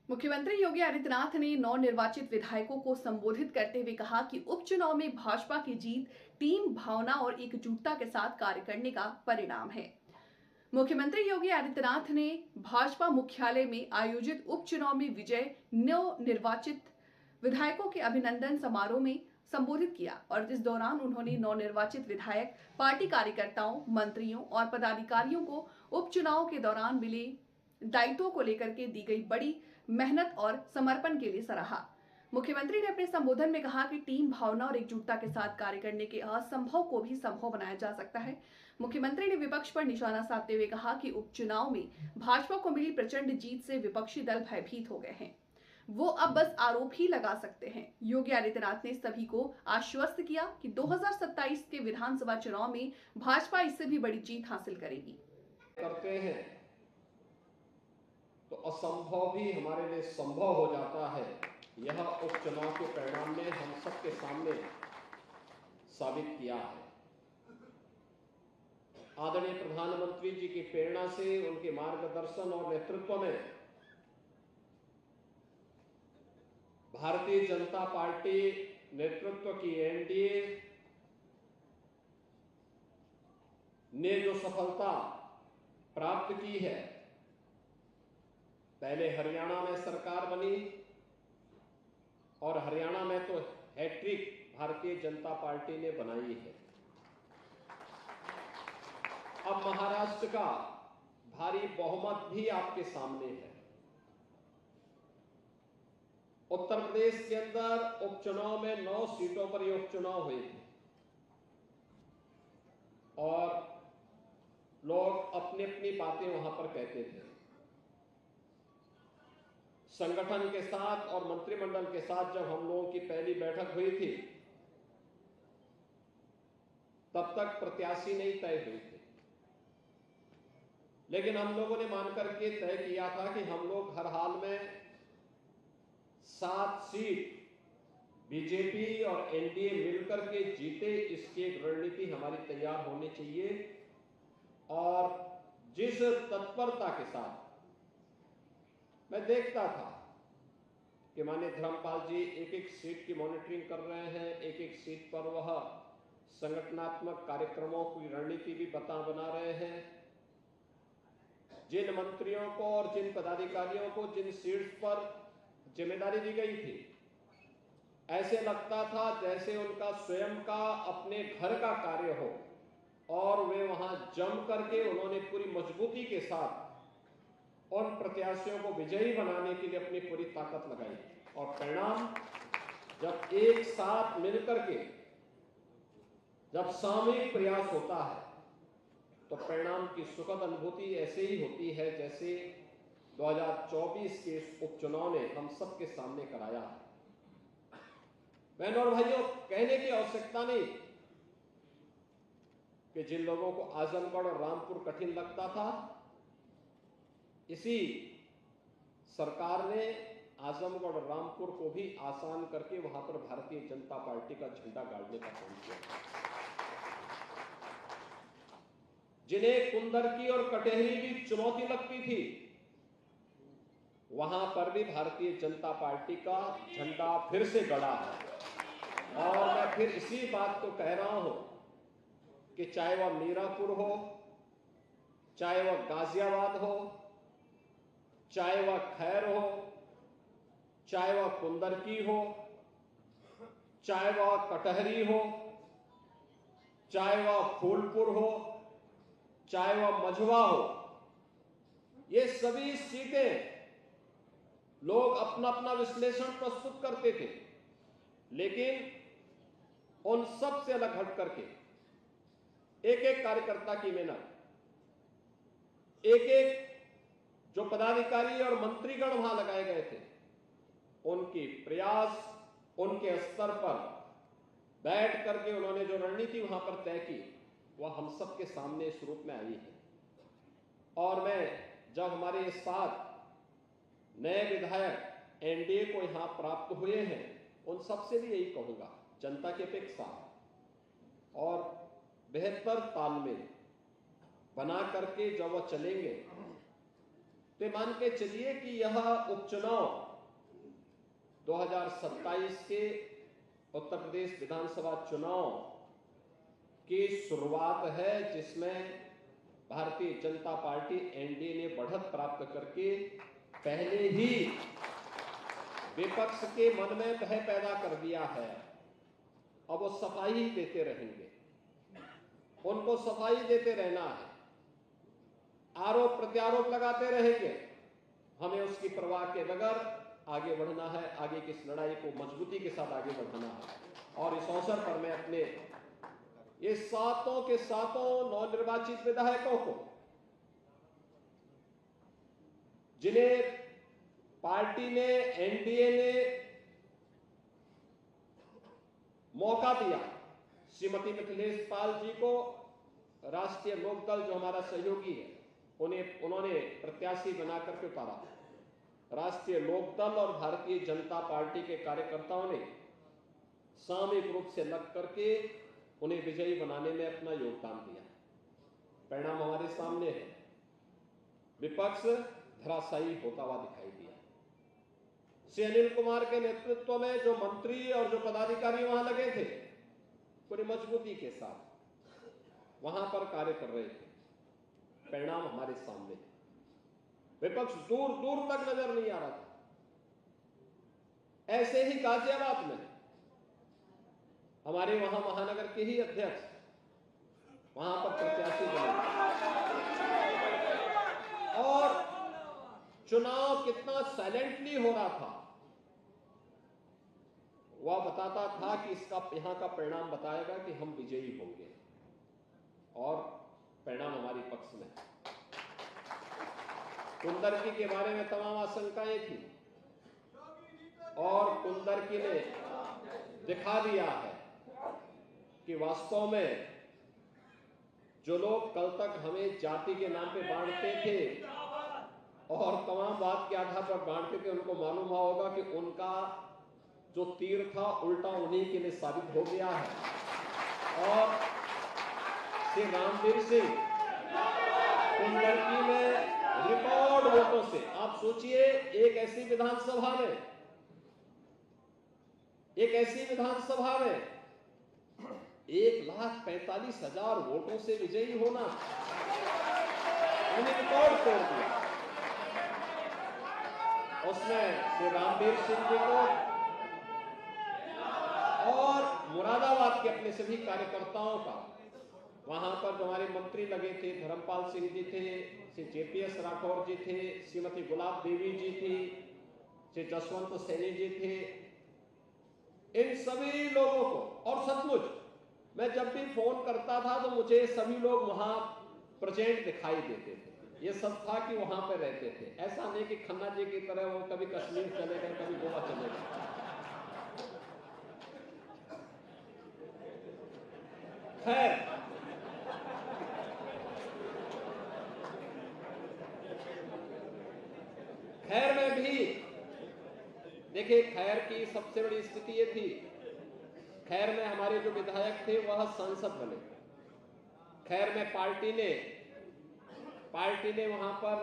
मुख्यमंत्री योगी आदित्यनाथ ने नवनिर्वाचित विधायकों को संबोधित करते हुए कहा कि उपचुनाव में भाजपा की जीत टीम भावना और एकजुटता के साथ कार्य करने का परिणाम है। मुख्यमंत्री योगी आदित्यनाथ ने भाजपा मुख्यालय में आयोजित उपचुनाव में विजय नवनिर्वाचित विधायकों के अभिनंदन समारोह में संबोधित किया और इस दौरान उन्होंने नवनिर्वाचित विधायक, पार्टी कार्यकर्ताओं, मंत्रियों और पदाधिकारियों को उपचुनाव के दौरान मिले दायित्वों को लेकर के दी गई बड़ी मेहनत और समर्पण के लिए सराहा। मुख्यमंत्री ने अपने संबोधन में कहा कि टीम भावना और एकजुटता के साथ कार्य करने के असंभव को भी संभव बनाया जा सकता है। मुख्यमंत्री ने विपक्ष पर निशाना साधते हुए कहा कि उपचुनाव में भाजपा को मिली प्रचंड जीत से विपक्षी दल भयभीत हो गए हैं, वो अब बस आरोप ही लगा सकते हैं। योगी आदित्यनाथ ने सभी को आश्वस्त किया कि 2027 के विधानसभा चुनाव में भाजपा इससे भी बड़ी जीत हासिल करेगी। करते हैं तो असंभव भी हमारे लिए संभव हो जाता है। यह उपचुनाव के परिणाम ने हम सबके सामने साबित किया है। आदरणीय प्रधानमंत्री जी की प्रेरणा से, उनके मार्गदर्शन और नेतृत्व में भारतीय जनता पार्टी नेतृत्व की एनडीए ने जो सफलता प्राप्त की है, पहले हरियाणा में सरकार बनी और हरियाणा में तो हैट्रिक भारतीय जनता पार्टी ने बनाई है। अब महाराष्ट्र का भारी बहुमत भी आपके सामने है। उत्तर प्रदेश के अंदर उपचुनाव में 9 सीटों पर ये उपचुनाव हुए थे और लोग अपनी अपनी बातें वहां पर कहते थे। संगठन के साथ और मंत्रिमंडल के साथ जब हम लोगों की पहली बैठक हुई थी, तब तक प्रत्याशी नहीं तय हुए थे, लेकिन हम लोगों ने मानकर के तय किया था कि हम लोग हर हाल में 7 सीट बीजेपी और एनडीए मिलकर के जीते, इसकी एक रणनीति हमारी तैयार होनी चाहिए। और जिस तत्परता के साथ मैं देखता था कि माननीय धर्मपाल जी एक एक सीट की मॉनिटरिंग कर रहे हैं, एक एक सीट पर वह संगठनात्मक कार्यक्रमों की रणनीति भी बना रहे हैं। जिन मंत्रियों को और जिन पदाधिकारियों को जिन सीट्स पर जिम्मेदारी दी गई थी, ऐसे लगता था जैसे उनका स्वयं का अपने घर का कार्य हो और वे वहां जम करके उन्होंने पूरी मजबूती के साथ उन प्रत्याशियों को विजयी बनाने के लिए अपनी पूरी ताकत लगाई। और परिणाम जब एक साथ मिलकर के जब सामूहिक प्रयास होता है तो परिणाम की सुखद अनुभूति ऐसे ही होती है जैसे 2024 के उपचुनाव ने हम सबके सामने कराया है। बहनों और भाइयों, कहने की आवश्यकता नहीं कि जिन लोगों को आजमगढ़ और रामपुर कठिन लगता था, इसी सरकार ने आजमगढ़ और रामपुर को भी आसान करके वहां पर भारतीय जनता पार्टी का झंडा गाड़ने का काम किया। जिन्हें कुंदरकी और कटेहरी की चुनौती लगती थी, वहां पर भी भारतीय जनता पार्टी का झंडा फिर से गड़ा है। और मैं फिर इसी बात को कह रहा हूं कि चाहे वह मीरापुर हो, चाहे वह गाजियाबाद हो, चाहे वह खैर हो, चाहे वह कुंदरकी हो, चाहे वह कटहरी हो, चाहे वह फूलपुर हो, चाहे वह मझवा हो, ये सभी सीटें लोग अपना अपना विश्लेषण प्रस्तुत करते थे, लेकिन उन सब से अलग हट करके एक एक कार्यकर्ता की मेहनत, एक एक जो पदाधिकारी और मंत्रीगण वहां लगाए गए थे, उनकी प्रयास, उनके स्तर पर बैठ करके उन्होंने जो रणनीति वहां पर तय की, वह हम सबके सामने इस रूप में आई है। और मैं जब हमारे साथ नए विधायक एनडीए को यहां प्राप्त हुए हैं, उन सबसे भी यही कहूंगा, जनता की अपेक्षा और बेहतर तालमेल बना करके जब वह चलेंगे तो मान के चलिए कि यह उपचुनाव 2027 के उत्तर प्रदेश विधानसभा चुनाव की शुरुआत है, जिसमें भारतीय जनता पार्टी एनडीए ने बढ़त प्राप्त करके पहले ही विपक्ष के मन में भय पैदा कर दिया है। अब वो सफाई देते रहेंगे, उनको सफाई देते रहना है, आरोप प्रत्यारोप लगाते रहेंगे। हमें उसकी परवाह के बगैर आगे बढ़ना है, आगे की इस लड़ाई को मजबूती के साथ आगे बढ़ाना है। और इस अवसर पर मैं अपने ये सातों के सातों नवनिर्वाचित विधायकों को, जिन्हें पार्टी ने, एनडीए ने मौका दिया, श्रीमती मिथिलेश पाल जी को राष्ट्रीय लोकदल जो हमारा सहयोगी है, उन्होंने प्रत्याशी बनाकर के उतारा। राष्ट्रीय लोकदल और भारतीय जनता पार्टी के कार्यकर्ताओं ने सामूहिक रूप से लग करके उन्हें विजयी बनाने में अपना योगदान दिया। परिणाम हमारे सामने है, विपक्ष धराशायी होता हुआ दिखाई दिया। श्री अनिल कुमार के नेतृत्व में जो मंत्री और जो पदाधिकारी वहां लगे थे, पूरी मजबूती के साथ वहां पर कार्य कर रहे थे। परिणाम हमारे सामने, विपक्ष दूर दूर तक नजर नहीं आ रहा था। ऐसे ही गाजियाबाद में हमारे वहां महानगर के ही अध्यक्ष वहां पर प्रत्याशी बने और चुनाव कितना साइलेंटली हो रहा था वह बताता था कि इसका यहां का परिणाम बताएगा कि हम विजयी होंगे, और परिणाम हमारे पक्ष में। कुंदरकी के बारे में तमाम आशंकाएं थी और कुंदरकी ने दिखा दिया है कि वास्तव में जो लोग कल तक हमें जाति के नाम पे बांटते थे और तमाम बात के आधार पर बांटते थे, उनको मालूम होगा कि उनका जो तीर था उल्टा उन्हीं के लिए साबित हो गया है। और श्री रामवीर सिंह कुंदरकी में रिकॉर्ड वोटों से, आप सोचिए, एक ऐसी विधानसभा में 1,45,000 वोटों से विजयी होना, उन्हें रिकॉर्ड तोड़ दिया। उसमें श्री रामवीर सिंह जी को और मुरादाबाद के अपने सभी कार्यकर्ताओं का, वहां पर जो हमारे मंत्री लगे थे, धर्मपाल सिंह जी थे, श्री जेपीएस राठौर जी थे, श्रीमती गुलाब देवी जी थी, श्री जसवंत सैनी जी थे, इन सभी लोगों को, और सचमुच मैं जब भी फोन करता था तो मुझे सभी लोग वहां प्रेजेंट दिखाई देते थे। ये सब था कि वहां पे रहते थे, ऐसा नहीं कि खन्ना जी की तरह वो कभी कश्मीर चले गए, कभी गोवा चले गए। खैर में भी देखिए, खैर की सबसे बड़ी स्थिति ये थी, खैर में हमारे जो विधायक थे वह सांसद बने। खैर में पार्टी ने वहां पर